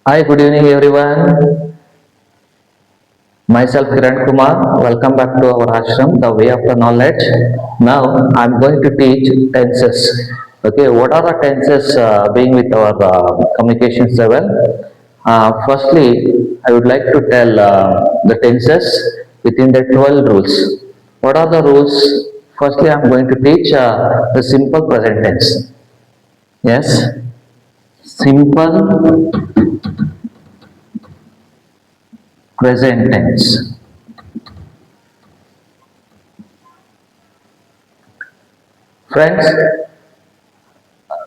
Hi, good evening everyone. Myself Kiran Kumar. Welcome back to our ashram, the way of the knowledge. Now I'm going to teach tenses. Okay, what are the tenses being with our communications level? Firstly, I would like to tell the tenses within the 12 rules. What are the rules? Firstly, I'm going to teach the simple present tense. Yes, simple present tense. Friends,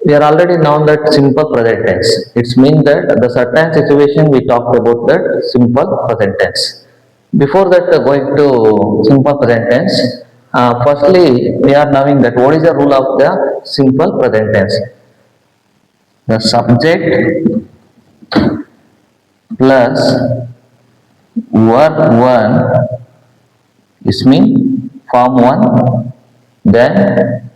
we are already known that simple present tense. It means that the certain situation we talked about that simple present tense. Before that, going to simple present tense, firstly we are knowing that what is the rule of the simple present tense. The subject plus verb one is mean form one, then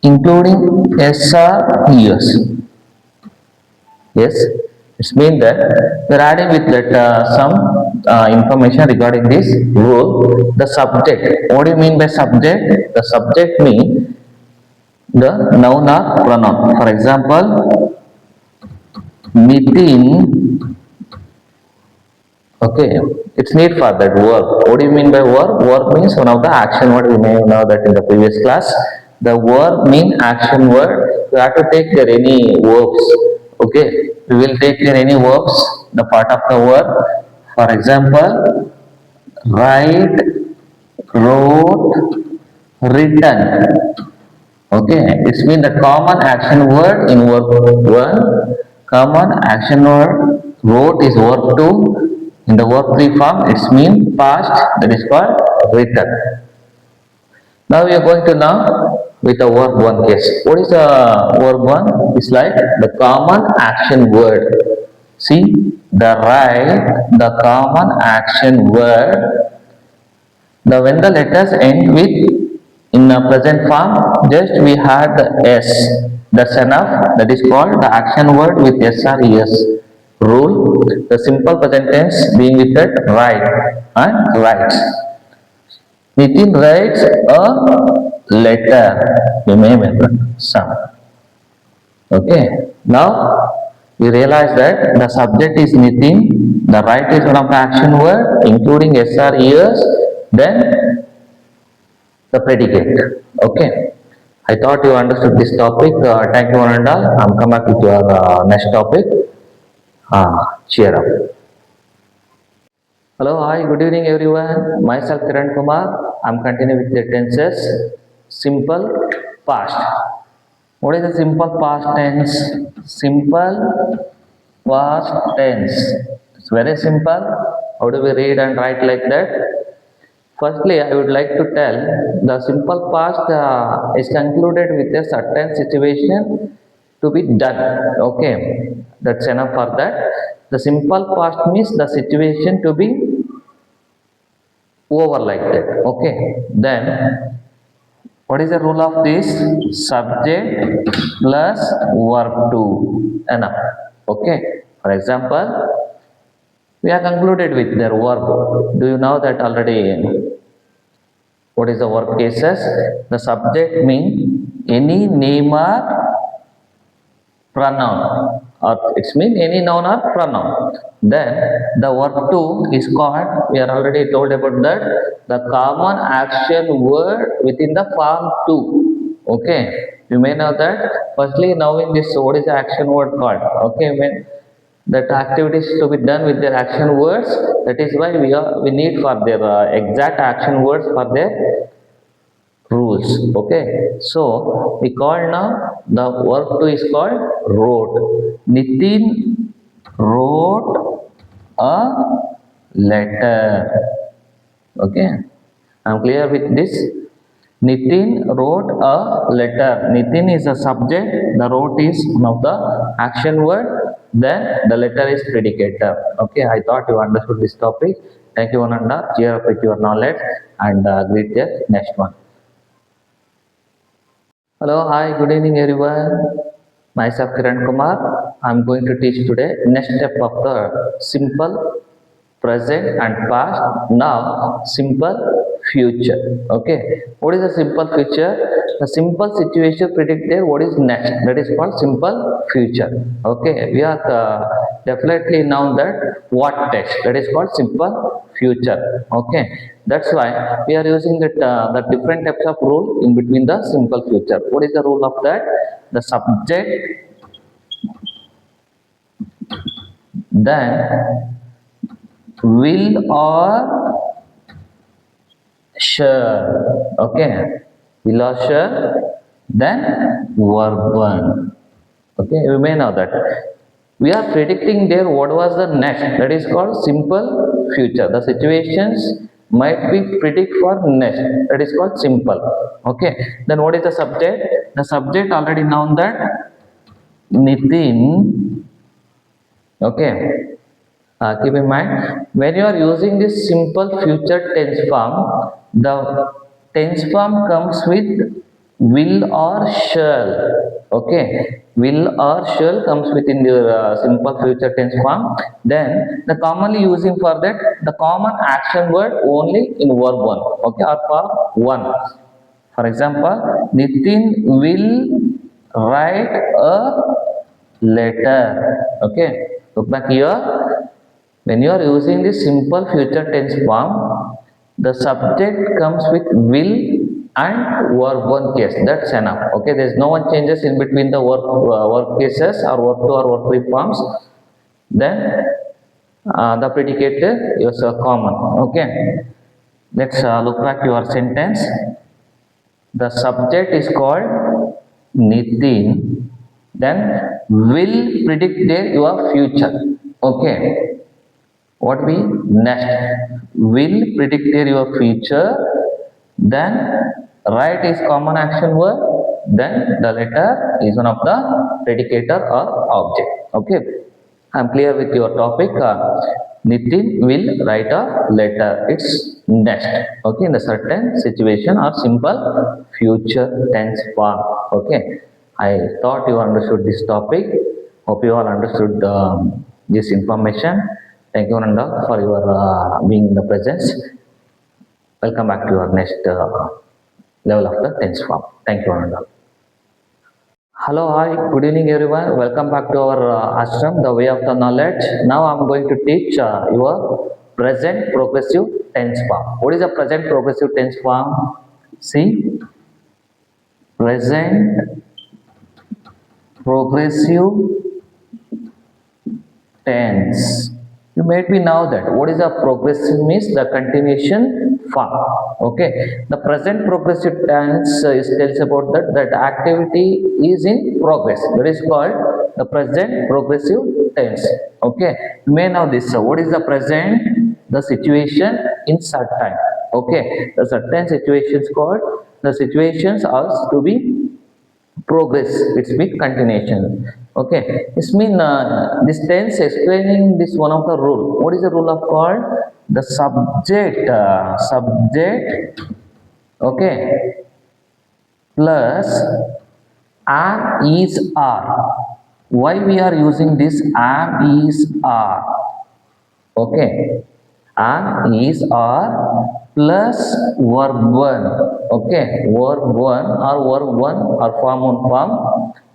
including s or es. Yes, it means that we are adding with that some information regarding this rule. The subject. What do you mean by subject? The subject means the noun or pronoun. For example, Nitin. Okay, it's need for that verb. What do you mean by verb? Verb means one of the action word. We may know that in the previous class. The verb mean action word. You have to take there any verbs. Okay, we will take there any verbs. The part of the verb. For example, write, wrote, written. Okay, it's mean the common action word in verb one. Common action word wrote is verb two. In the verb three form, it's mean past. That is called written. Now we are going to now with the verb one case. What is the verb one? It's like the common action word. See the right, the common action word. The when the letters end with in a present form, just we had the s. That's enough. That is called the action word with s or es rule. The simple present tense being with that write and writes. Nitin writes a letter. You may remember some. Okay. Now we realize that the subject is Nitin. The right is one of the action word, including s or es. Then the predicate. Okay. I thought you understood this topic. Thank you, Ananda. I'm come back with your next topic. Cheer up. Hello, hi, good evening, everyone. Myself, Kiran Kumar. I'm continuing with the tenses. Simple past. What is the simple past tense? Simple past tense. It's very simple. How do we read and write like that? Firstly, I would like to tell the simple past is concluded with a certain situation to be done. Okay, that's enough for that. The simple past means the situation to be over like that. Okay, then what is the rule of this? Subject plus verb to enough. Okay, for example, we are concluded with their verb. Do you know that already? What is the verb cases? The subject mean any name or pronoun, or it's mean any noun or pronoun. Then the verb to is called, we are already told about that, the common action word within the form to. Okay, you may know that. Firstly, knowing this, what is the action word called? Okay, when that activities to be done with their action words, that is why we need for their exact action words for their rules. Okay, so we call now the verb to is called wrote. Nitin wrote a letter. Okay, I'm clear with this. Nitin wrote a letter. Nitin is a subject, the wrote is one of the action word, then the letter is predicator. Okay, I thought you understood this topic. Thank you, Ananda. Cheer up with your knowledge and greet the next one. Hello, hi, good evening, everyone. Myself Kiran Kumar. I am going to teach today next step of the simple present and past. Now simple future. Okay. What is a simple future? The simple situation predicted what is next. That is called simple future. Okay. We are definitely now that what text. That is called simple future. Okay. That's why we are using the different types of rule in between the simple future. What is the rule of that? The subject, then will or shall. Okay, will or shall, then verb one. Okay, you may know that we are predicting there what was the next. That is called simple future. The situations might be predict for next. That is called simple. Okay, then what is the subject? The subject already known that Nitin. Okay, keep in mind when you are using this simple future tense form, the tense form comes with will or shall. Okay, will or shall comes within the simple future tense form. Then the commonly using for that the common action word only in verb one. Okay, or for one. For example, Nitin will write a letter. Okay, look back here. When you are using this simple future tense form, the subject comes with will and verb one case. That's enough. Okay, there is no one changes in between the verb cases or verb two or verb three forms. Then the predicate is common. Okay, let's look back your sentence. The subject is called Nitin. Then will predict your future. Okay, what we next? Will predict your future. Then write is common action word. Then the letter is one of the predicator or object. Okay, I am clear with your topic. Nitin will write a letter. It's next. Okay, in a certain situation or simple future tense form. Okay, I thought you understood this topic. Hope you all understood this information. Thank you, Nanda, for your being in the presence. Welcome back to your next level of the tense form. Thank you, Nanda. Hello, hi, good evening everyone. Welcome back to our ashram, the way of the knowledge. Now I am going to teach your present progressive tense form. What is the present progressive tense form? See, present progressive tense. You made me know that what is a progressive means the continuation form. Okay, the present progressive tense tells about that activity is in progress. That is called the present progressive tense. Okay, you may know this. So what is the present? The situation in certain. Okay, the certain situations called the situations are to be progress. It's with continuation. Okay, this mean this tense explaining this one of the rule. What is the rule of called the subject? Subject. Okay, plus am is are. Why we are using this am is are? Okay, am is are plus verb one. Okay, verb one or form on form.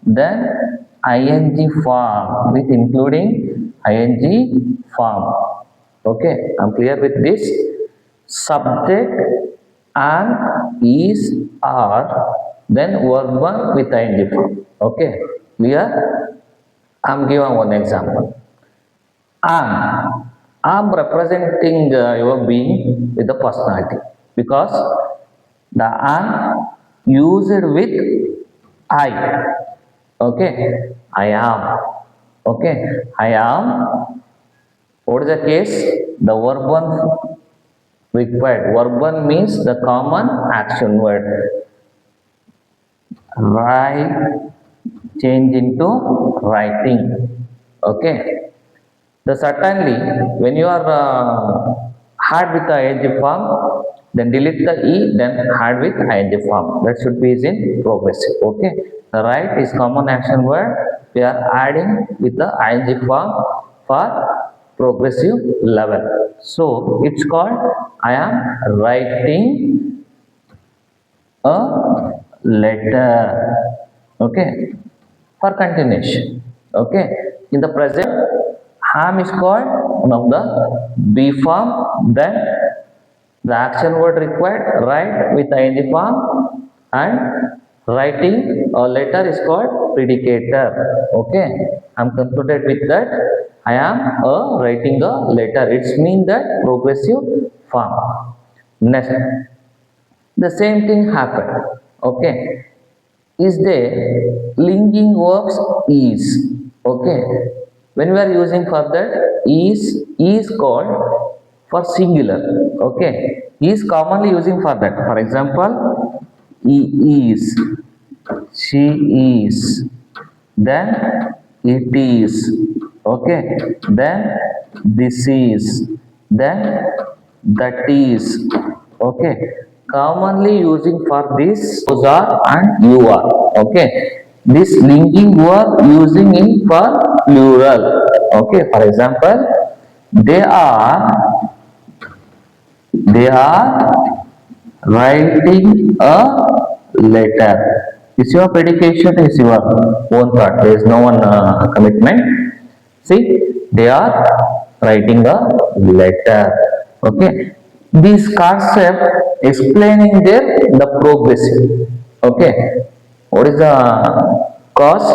Then ing form with including ing form. Okay, I'm clear with this. Subject am is are, then verb one with ing form. Okay, clear? I'm giving one example. I'm representing your being with the personality because the am used with I. Okay, I am. Okay, I am. What is the case? The verb one required. Verb one means the common action word. Write, change into writing. Okay. The certainly when you are hard with the ing form, then delete the E, then add with ing form. That should be is in progressive. Okay. The right is common action word. We are adding with the ing form for progressive level. So it's called I am writing a letter. Okay. For continuation. Okay. In the present, ham is called one of the B form. Then the action word required write with ing form, and writing a letter is called predicator. Okay, I'm concluded with that. I am writing a letter. It's mean that progressive form. Next, the same thing happened. Okay, is there linking verbs is. Okay, when we are using for that is called for singular. Okay, is commonly using for that. For example, he is, she is, then it is. Okay, then this is, then that is. Okay, commonly using for this those are and you are. Okay, this linking word using in for plural. Okay, for example, they are they are writing a letter. Is your predication is your own thought. There is no one commitment. See, they are writing a letter. Okay. This concept explaining there the progressive. Okay. What is the cause?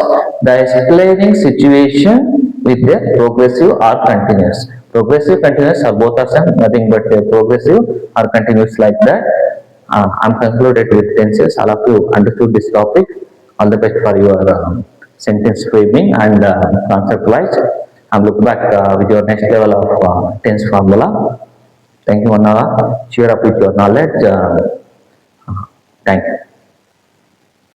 The explaining situation with the progressive or continuous. Progressive, continuous are both are same, nothing but progressive or continuous like that. I'm concluded with tenses. All of you understood this topic. All the best for your sentence framing and concept wise. I'm look back with your next level of tense formula. Thank you, Manava. Cheer up with your knowledge. Thank you.